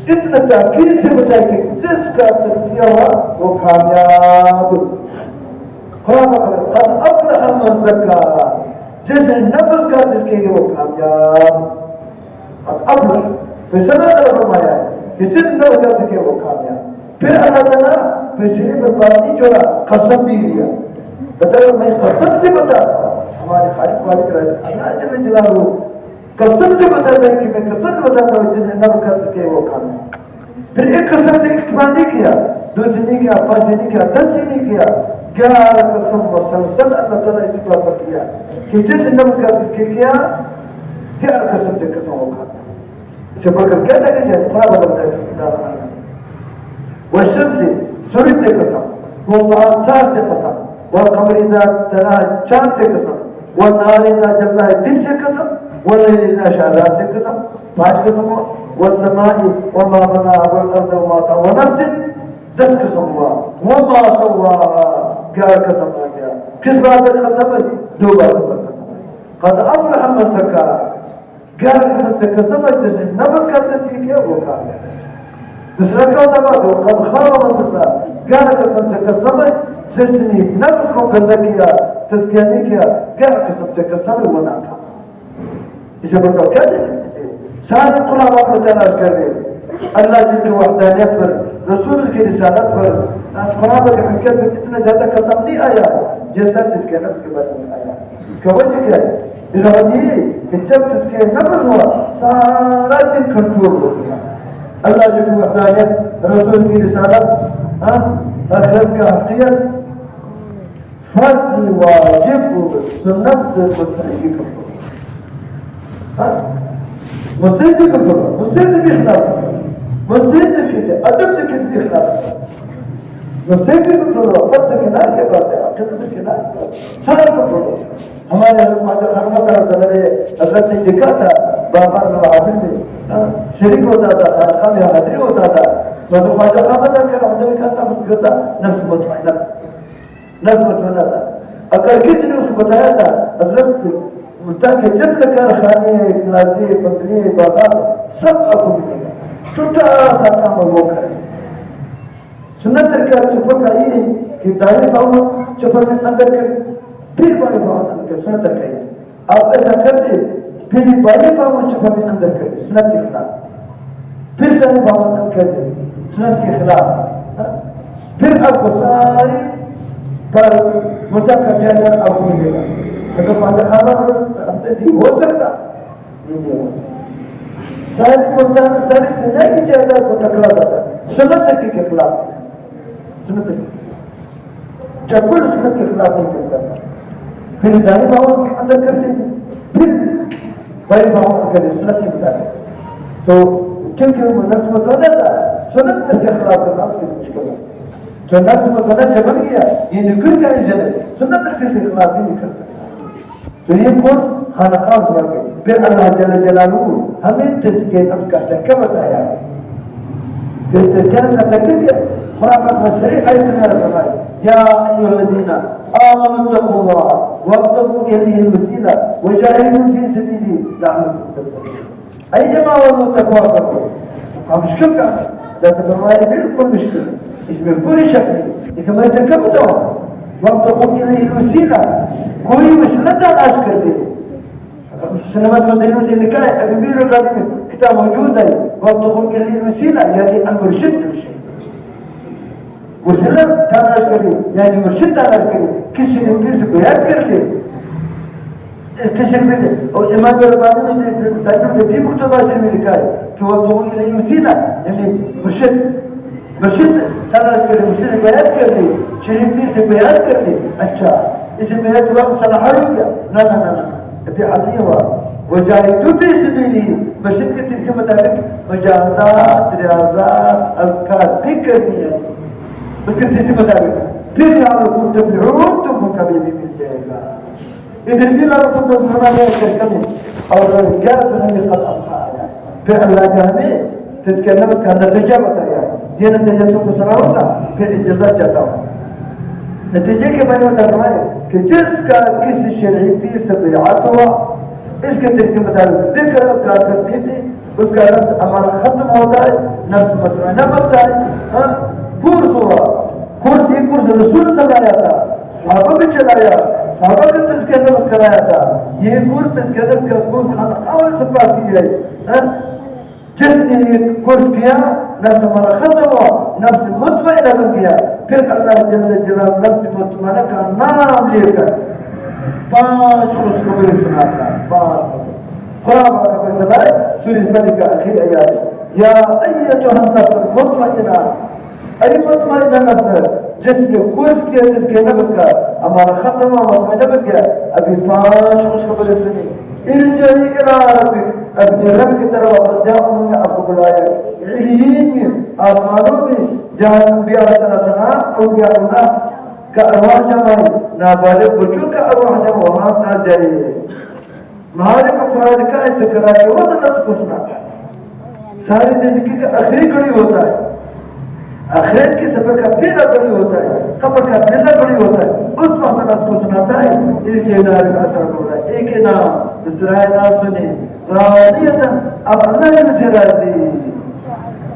اتنا تاکید سے بتائے کہ جس کا تذکیہ ہوا وہ کامیاب قرآن قد افلح من زکاہا جس نفس کا تذکیہ وہ کامیاب قد افلح پھر سنہ تعالیٰ فرمایا ہے کہ جس نفس کا تذکیہ وہ کامیاب پھر اللہ تعالیٰ پچھلی پر بات نہیں چھوڑا قسم بھی لیا بتایا میں قسم سے بتا ہمارے خالق مالک اللہ جل جلالہ قسم سے بتاتا ہے کہ میں قسم سے بتاتا ہوں جس نے نہ کر سکے وہ کام ہے پھر ایک قسم سے اکتفا نہیں کیا دو سے نہیں کیا پانچ سے نہیں کیا 10 سے نہیں کیا 11 قسم مسلسل اللہ تعالیٰ اس بات پر کیا کہ جس نے نہ کر سکے کیا 11 قسم سے قسم ہوگا اسے بڑھ کر کہتا ہے کہ تھوڑا بدلتا ہے بسم اللہ الرحمن الرحیم والشمس سورج سے قسم والعصار سے قسم والقمر اذا تلاها چاند سے قسم والنهار اذا جلاها دن سے قسم والليل اذا شعلها سے قسم 5 قسم والسماء وما بناها والارض وما طحاها ونفس 10 قسم ہوا وما سواها 11 قسم آ گیا کس بات پر قسم ہے 2 باتوں پر قسم ہے قد افلح من زکاها 11 قسم سے قسم ہے جس نے نفس کا تزکیہ کیا وہ کامیاب دوسرا کیا ہوتا ہے قد خاب من دساها 11 قسم سے قسم ہے جس نے نفس کو گندہ کیا تزکیہ نہیں کیا 11 قسم سے قسم ہے وہ ناکام اسے بڑھتا کیا دیں سارے قرآن آپ کو تلاش کر رہے اللہ جن کی وحدانیت پر رسول کی رسالت پر قرآن پر حقیقت میں اتنا زیادہ قسم نہیں آیا جیسا جس کے نفس کے بارے میں آیا اس کا وجہ کیا ہے اس کا وجہ یہ کہ جب جس کے نفس ہوا سارا دن کنٹرول ہو گیا اللہ جن کی وحدانیت رسول کی رسالت آخرت کا حقیقت فرض واجب سنت مستحقی کرو مسجد بھی کر سکتا مسجد بھی خلاف مسجد سے ادب سے کس بھی خلاف مسجد بھی کر سکتا فرض کنار کے بات ہے عقیدت کنار سارا کر سکتا ہمارے حضرت ماجہ خرمہ کا حضرت نے لکھا تھا بابا محافل میں شریک ہوتا تھا خانقاہ میں حاضری ہوتا تھا تو ماجہ خرمہ کر ہم نے کہا تھا مسجد نفس مطمئنہ تھا اگر کسی نے اس کو بتایا تھا حضرت تاکہ جب تک خانے کلاسے بکری باغات سب آپ کو ملے گا چھوٹا سا کام وہ کرے سنت طریقہ چپر کا یہ ہے کہ دائیں پاؤں چپر میں اندر کر پھر بائیں پاؤں اندر کر سنت طریقہ یہ آپ ایسا کر دیں پھر بائیں پاؤں چپر میں اندر کر دیں سنت کے خلاف پھر دائیں پاؤں اندر کر دیں سنت کے خلاف پھر آپ کو ساری پر متقل جائے آپ کو ملے گا اگر ماجہ خانہ ہمیں ہو سکتا یہ نہیں ہو سکتا ساری ملتان ساری دنیا کی جائداد کو ٹکرا جاتا ہے سنت کے خلاف سنت چپل سنت کے خلاف نہیں کر سکتا پھر دائیں باؤں اندر کرتے ہیں پھر بائیں باؤں اندر کرتے سنت کے مطابق تو کیونکہ وہ نفس مطلع تھا سنت کے خلاف کرنا اس کی مشکل ہے جو نفس مطلع جب بن گیا یہ نکل کا انجن ہے سنت کے خلاف نہیں نکل سکتا تو یہ کورس خانقاہ ہوا کے پھر اللہ جل جلالہ ہمیں تزکیہ نفس کا طریقہ بتایا ہے کہ تزکیہ نفس کا طریقہ کیا خرافة الشريعة يتنرى يا أيها الذين آمنوا اتقوا الله وابتغوا إليه الوسيلة وجاهدوا في سبيله لعلكم تفلحون. أي جماعة والتقوى تقول مشكلة لا تبرمائي بالكل مشكلة اسم كل شكل لكما يتكبتوا وابتغوا إليه الوسيلة کوئی وسیلة تلاش کر دے سلامت مدینوں سے لکھا ہے ابھی بھی کتاب موجود ہے وابتغوا إليه الوسيلة يعني المرشد للشيء وسیلہ تلاش کرے یعنی مرشد تلاش کرے کسی نے پیر سے بیعت کر لے کسی نے اور امام ربانی نے سائدوں سے بھی مقتباسی میں لکھا ہے کہ وابتغوا إليه الوسيلة یعنی مرشد تلاش کرے مرشد سے بیعت کر لے شریف پیر سے بیعت کر لے اچھا اس بیعت وقت صلاح ہو گیا نا ابھی عدلی ہوا وجاہدوا فی سبیلہ مرشد کے تن کے مطابق مجاہدات ریاضات اذکار بھی کرنی ہے اس کے تن کے مطابق پھر لعلکم تفلحون تم کو کبھی بھی مل جائے گا ادھر بھی لعلکم تفلحون ہے کرنے اور کیا بنانے قد افعا پھر اللہ نے ہمیں تذکرہ کا نتیجہ بتایا یہ نتیجہ تم کو سنا ہوگا پھر اجازت چاہتا ہوں نتیجے کے بارے میں فرمائے کہ جس کا کسی شرعی پیر سے بیعت ہوا اس کے دل کے مطابق ذکر اذکار کرتی تھی اس کا نفس ہمارا ختم ہوتا ہے نفس مطمئنہ بنتا ہے کورس ہوا کورس یہ کورس رسول چلایا تھا صحابہ بھی چلایا صحابہ کا تذکرہ نفس کرایا تھا یہ کورس تذکرہ کا کورس خانقاہ سے پاک کی ہے جس نے یہ کورس کیا نفس ہمارا ختم ہوا نفس مطمئنہ بن گیا پھر اللہ جل جلال نفس مطمئنہ کا نام لے کر 5 خوشخبری سناتا ہے 5 قرآن کا فیصلہ ہے سورہ ملک کا آخری آیات یا ایتھا النفس المطمئنہ ای مطمئنہ نفس جس نے کورس کیا جس کے نفس کا ہمارا ختم ہوا مطمئنہ بن گیا ابھی 5 خوشخبری سنی ارجعی الی ربک اپنے رب کی طرف واپس جاؤ انہوں نے آپ کو بلایا علیین میں آسمانوں میں جہاں انبیاء علیہ السلام انبیاء اللہ کا ارواح جمعی نابالغ بچوں کا ارواح جمع وہاں آ جائے مہارے کو قرآن کا ایسے کرا کے وہ تو نفس کو سناتا ہے ساری زندگی کا آخری گھڑی ہوتا ہے آخرت کے سفر کا پہلا گھڑی ہوتا ہے قبر کا پہلا گھڑی ہوتا ہے اس وقت نفس کو سناتا ہے اس کے ادارے کا اثر ہوتا ہے ایک نام دوسرا نام سنے راضیتا اب اللہ نے سے راضی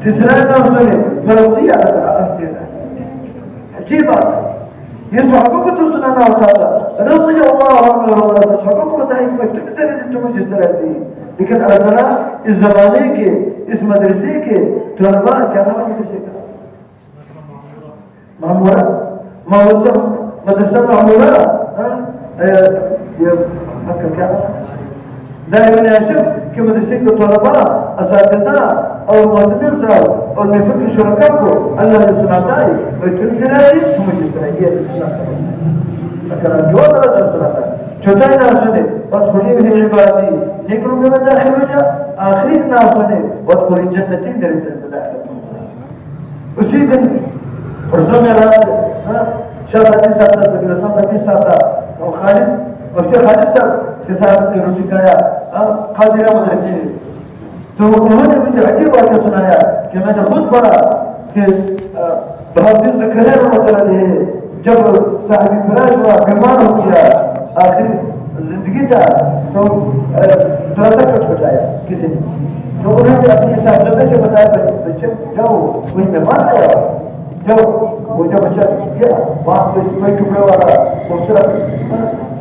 تیسرا نام سنے مرضیہ اللہ سے راضی عجیب بات ہے یہ صحابہ کو تو سنانا ہوتا تھا رضی اللہ عنہ اور صحابہ کو بتائیں کہ کس طرح سے تمہیں جس طرح تھی لیکن اللہ اس زمانے کے اس مدرسے کے طلباء کیا نام مدرسے کا معمورہ مدرسہ معمورہ یہ مکہ کیا دائم ناشب کہ مدرسے کے طلباء اساتذہ اور معتدل صاحب اور محفل کے شرکا کو اللہ نے سناتا ہے اور کن سے رہے سمجھ جتا ہے یہ سکرہ جو اللہ نے سناتا ہے چھوٹائی نہ سنے بس خلی بھی عبادی لیکن میں داخل ہو جا آخری نہ سنے بس خلی جنتی میرے دل میں داخل ہو جا اسی دن پرسوں میں رات شاہ حدیث صاحب سبیل رسول حدیث صاحب اور خالد مفتی خالد صاحب کے ساتھ نے روشی کہا قادرہ مدرسے تو انہوں نے مجھے عجیب واقعہ سنایا کہ میں نے خود پڑھا کہ بہت دن سے کھلے رحمت اللہ علیہ جب صاحبی فراش ہوا بیمار ہو گیا آخر زندگی تھا تو تھوڑا سا کچھ بتایا کسی نے تو انہوں نے اپنی صاحبزادے سے بتایا بچے جاؤ وہی مہمان آیا جاؤ وہ جب بچہ گیا وہاں کوئی کپڑے والا خوبصورت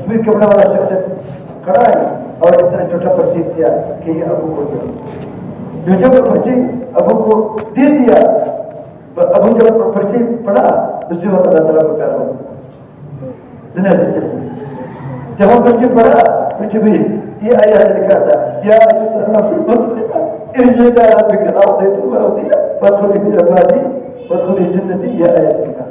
سوئی کپڑے والا شخص کھڑا ہے اور اتنا چھوٹا پرچی دیا کہ یہ ابو کو دیا جو جب پرچی ابو کو دے دیا ابو جب پرچی پڑھا اسی وقت اللہ تعالیٰ کو پیار ہوا دنیا سے چلے جب وہ پرچی پڑھا کچھ بھی یہ آیا لکھا تھا یا ارجع الى ربك راضية مرضية فادخل في عبادي وادخل جنتي یہ آیت لکھا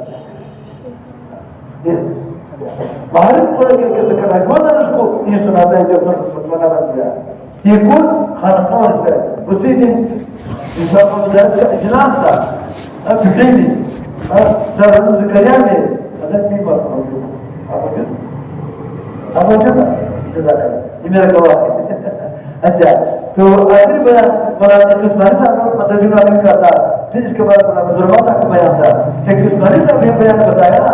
معارف قرآن کے ذکر ہے وہ اس کو یہ سناتا ہے جب مسلمانہ بن گیا یہ کل خانقاہ ہے اسی دن انسان کو مجاہد کا اجلاس تھا بھٹی میں دار زکریا میں حضرت بھی بات موجود آپ موجود جزاک اللہ یہ میرا گواہ ہے اچھا تو آخری بیان مولانا قسمانی صاحب مدرجن عالم کا تھا پھر اس کے بعد اپنا بزرگاتا کا بیان تھا کہ عثمانی صاحب نے بیان بتایا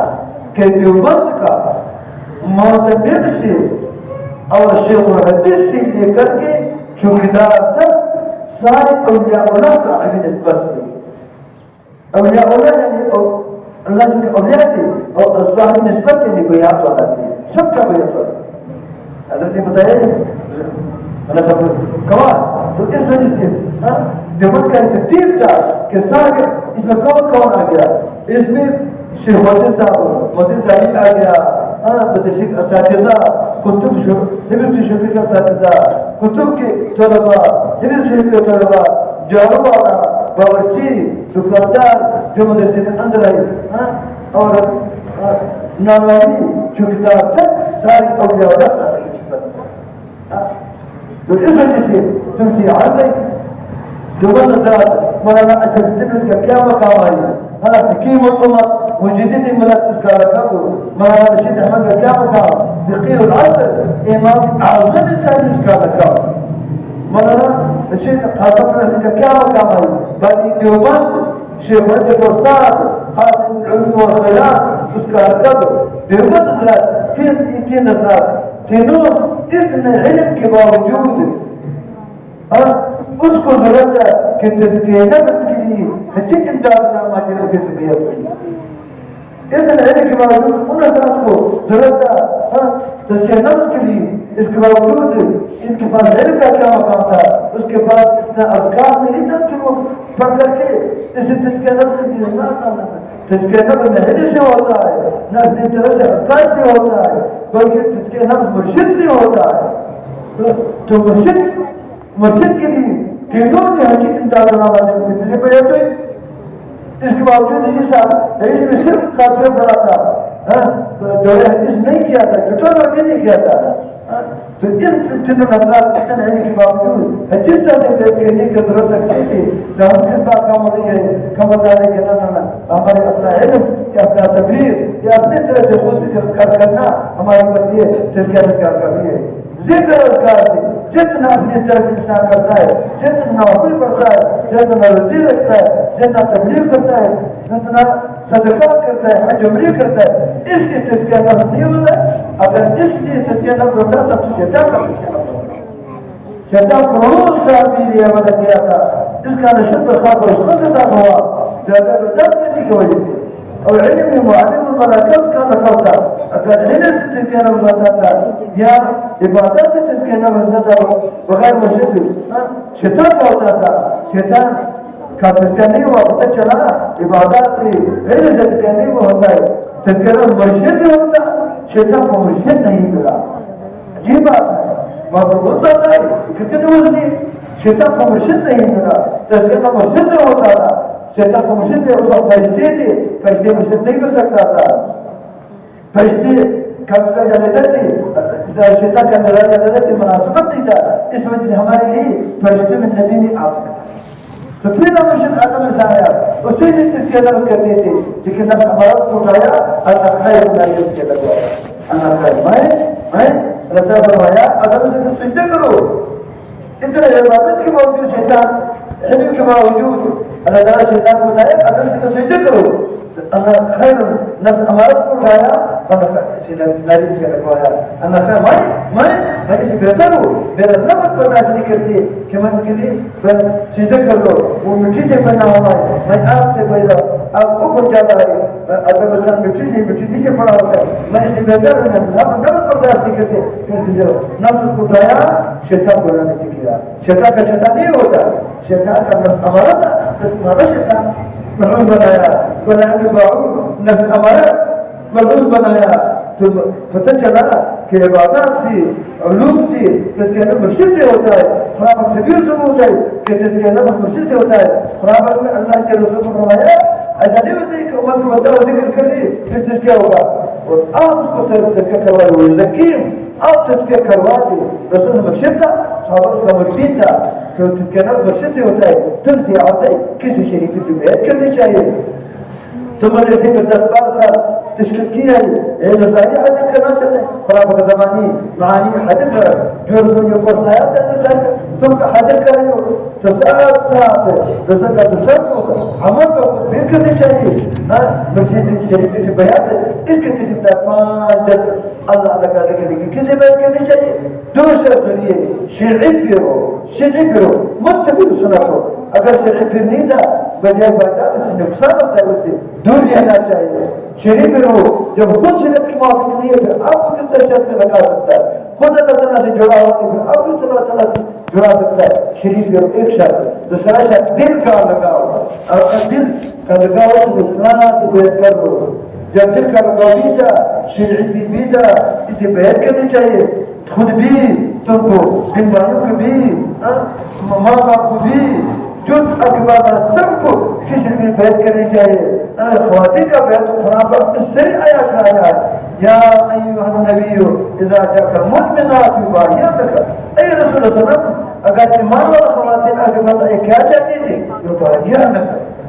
کہ دیوبند کا معتمد سے اور شیخ الحدیث سے لے کر کے چوکیدار تک سارے اولیاء اللہ کا علم نسبت تھی. اولیاء اللہ یعنی اللہ جو کہ اولیاء تھے اور صاحب نسبت تھی بیعت والا تھے, سب کا بیعت والا. حضرت نے بتایا اللہ سب گواہ. تو اس وجہ سے دیوبند کا ترتیب تھا کہ سارے اس میں کون کون آ گیا. اس میں شیخ محدث صاحب محدث علی آ گیا, بدشک اساتذہ کتب حفظ شفیق اساتذہ کتب کے طلباء حفظ شفیق کے طلباء جارو والا باورچی دکاندار جو مدرسے میں اندر آئے اور نانوانی جو کتاب تک ساری اولیاء اللہ صاحب. تو اس وجہ سے تم سے یاد رہی دیوبند حضرات مولانا اشرف الدین کا کیا مقام آئی, حکیم الامت مجدد ملت اس کا لقب مولانا رشید احمد کا کیا مقام, فقیہ العصر امام اعظم سائنس اس کا لقب مولانا رشید قاسم الرحمن کا کیا مقام آئی, بانی دیوبند شیخ رجب استاد قاسم العلوم والخیرات اس کا لقب. دیوبند حضرات تین حضرات تینوں اتنے علم کے باوجود اس کو ضرورت ہے کہ تزکیہ نفس کے لیے حجت امداد نامہ جنہوں کی سبیت ہوئی. اتنے علم کے باوجود ان حضرات کو ضرورت ہے تزکیہ نفس کے لیے. اس کے باوجود ان کے پاس علم کا کیا مقام تھا, اس کے پاس اتنا اذکار نہیں تھا کہ وہ پڑھ کر کے اسے تزکیہ نفس کے لیے تزکیہ نفس میں علم سے ہوتا ہے نہ اپنی طرح سے اذکار سے ہوتا ہے بلکہ تزکیہ نفس مرشد سے ہوتا ہے. تو مرشد کے لیے تینوں نے حجت امداد نامہ جنہوں کی سبیت ہوئی. اس کے باوجود یہ صاحب علم میں صرف قافیہ پڑھا تھا, دور حدیث نہیں کیا تھا, جٹر ورگی نہیں کیا تھا. تو ان تینوں حضرات اتنے علم کے باوجود حجت سے کہنے کی ضرورت رکھتی تھی کہ ہم کس بات کا مجھے ہے کم بتانے کے نہ ہمارے اپنا علم یا اپنا تبلیغ یا اپنی طرح سے خود سے اذکار کرنا ہمارے پاس یہ تزکیہ اذکار کا بھی ہے. ذکر اذکار سے جتنا اپنی طرف انسان کرتا ہے, جتنا نوافل پڑھتا ہے, جتنا روزی رکھتا ہے, جتنا تبلیغ کرتا ہے, جتنا صدقات کرتا ہے, حج عمرہ کرتا ہے, اس سے تزکیہ نفس نہیں ہوتا ہے. اگر اس سے تزکیہ نفس ہوتا ہے تو شیطان کا تزکیہ نفس ہوتا ہے. شیطان کروڑوں سال بھی لیا مدد کیا تھا, اس کا نشد بخار پر اس کو کے ساتھ ہوا زیادہ برداشت کرنے کی وجہ سے. اور علم معلم المراکز کا نفر تھا. اگر علم سے تزکیہ نفس ہوتا تھا یا عبادت سے تزکیہ نفس ہوتا تھا بغیر مرشد شیطان کا ہوتا تھا. شیطان کا تزکیہ نہیں ہوا, پتہ چلا عبادت سے علم سے تزکیہ نہیں ہوتا ہے. تزکیہ نفس مرشد سے ہوتا, شیطان کو مرشد نہیں ملا. یہ بات ہے بہت بہت زیادہ ہے کتنے وزنی. شیطان کو مرشد نہیں ملا, تزکیہ نفس مرشد سے ہوتا تھا. شیطان کو مرشد تھے, اس وقت فرشتے تھے, فرشتے مرشد نہیں کر سکتا تھا. فرشتے کا مزاج علیحدہ تھے, شیطان کا مزاج علیحدہ تھے, مناسبت نہیں تھا. اس وجہ سے ہمارے لیے فرشتے میں نبی نہیں آ سکتا. تو پھر مرشد آدم سے آیا, اسی سے تزکیہ نفس کرتے تھے, لیکن نفس ہمارا کو اٹھایا اللہ خیر بنائی اس کے لگوایا. اللہ خیر میں رضا فرمایا آدم سے سجدہ کرو. اتنے عبادت کے باوجود شیطان علم کے باوجود اللہ تعالیٰ شیطان کو بتایا آدم سے سجدہ کرو. اللہ خیر نفس ہمارا کو اٹھایا ناری سے لگوایا. اللہ خیر میں اسے بہتر ہوں, میرا نفس برداشت نہیں کرتی کہ میں ان کے لیے سجدہ کر لو. وہ مٹی سے بنا ہوا ہے, میں آپ سے پیدا آپ کو بن جاتا ہے. اگر مثلا مٹی نیچے پڑا ہوتا ہے, میں اسے بہتر ہوں. نفس برداشت نہیں کرتے, نفس کو اٹھایا شیطان کو لانے سے کیا. شیطان کا شیطان نہیں ہوتا, شیطان کا نفس ہمارا تھا, ہمارا شیطان ملعون بنایا. نفس ہمارا ملعون بنایا. تو پتہ چلا کہ عبادات سے علوم سے تزکیہ نفس مرشد سے ہوتا ہے. خراب سبیل سے ہوتا ہے کہ تزکیہ نفس مرشد سے ہوتا ہے. خراب میں اللہ کے رسول کو فرمایا ایسا نہیں ہوتا کہ امت کو بتاؤ ذکر کر لی پھر تزکیہ ہوگا. اور آپ اس کو تزکیہ کروا دو ذکیم, آپ تزکیہ کروا دو. رسول مرشد تھا, صحابہ اس کا مرشد تھا. تو تزکیہ نفس مرشد سے ہوتا ہے. تم سے آتے کسی شریف کی بیعت کرنی چاہیے. تو مدرسے میں 10-12 سال تشکیل کی ہے یہ جو ظاہری حاصل کرنا چاہتے ہیں خراب کا زمانی معانی حاصل کر جو رسول یہ قرص آیات ہے تم کا حاصل کر رہے ہو تو ساتھ ساتھ رسول کا تو سب کو عمل کو پھر کرنی چاہیے مسجد شریف سے بیان ہے اس کے تجھے 5 دس اللہ لگا لگے لیکن کسی بیان کرنی چاہیے دوسرے ذریعے شرعی پھرو متفق سنت ہو اگر شرعی پھر نہیں تھا بجائے فائدہ اس سے نقصان ہوتا ہے اس سے دور رہنا چاہیے شریف پھرو جب خود شریعت کی موافق نہیں ہے پھر آپ کو کس طرح شرط میں لگا سکتا ہے خود اللہ تعالیٰ سے جڑا ہوا ہے پھر آپ کس طرح اللہ تعالیٰ سے جڑا سکتا ہے شریف پھرو ایک شرط دوسرا شرط دل کا لگاؤ اور دل کا لگاؤ تو اسلام سے بیعت کر لو جب دل کا لگاؤ بیجا شرعی بیجا اسے بیعت کرنی چاہیے خود بھی تم کو دن بھائیوں کو بھی ماں باپ کو بھی جز اکبر سب کو شرک میں بیعت کرنی چاہیے خواتین کا بیعت خراب اس سے آیا کھایا ہے یا ایوہ النبی اذا جاک مؤمنات یبایعنک اے رسول اللہ صلی اللہ علیہ وسلم اگر ایمان والا خواتین آگے بڑھا یہ کیا چاہتی تھی یبایعنک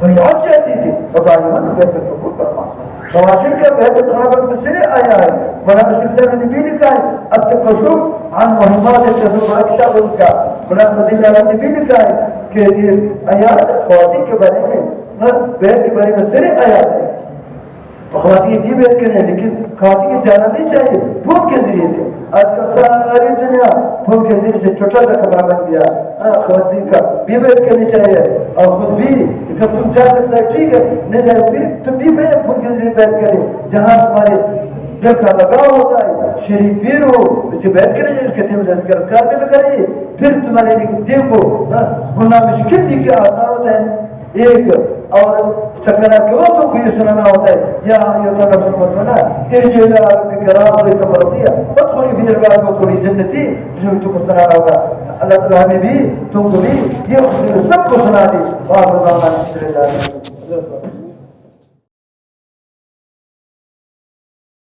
بیعت چاہتی تھی یبایعنک بیعت قبول فرما خواتین کا بیعت خراب اس سے آیا ہے بنا سلسلہ میں بھی لکھا ہے التکشف عن مهمات التزوج شخص کا بنا مدینہ میں بھی لکھا ہے کہ یہ آیات خواتین کے بارے میں بیعت کے بارے میں صرف آیات ہے خواتین بھی بیعت کریں لیکن خواتین جانا نہیں چاہیے فون کے ذریعے سے آج کل ساری دنیا فون کے ذریعے سے چھوٹا سا خبر بن گیا خواتین کا بھی بیعت کرنی چاہیے اور خود بھی جب تم جا سکتا ہے ٹھیک ہے نہیں جائے پھر تم بھی فون کے ذریعے بیعت کریں جہاں تمہارے دل کا لگاؤ ہوتا ہے شریف پیر ہو اسے بیعت کریں اس کے تیم سے اذکار بھی لگائیے پھر تمہارے دل کو گناہ مشکل بھی کیا آسان ہوتا ہے ایک اور سکرہ کے وقتوں کو یہ سنانا ہوتا ہے یا یہ تو نفس مطمئنہ ارجع الى ربک راضیۃ مرضیہ ادخلی فی عبادی وادخلی جنتی جس میں تم کو سنانا ہوگا اللہ تعالیٰ ہمیں بھی تم کو بھی یہ سب کو سنا دی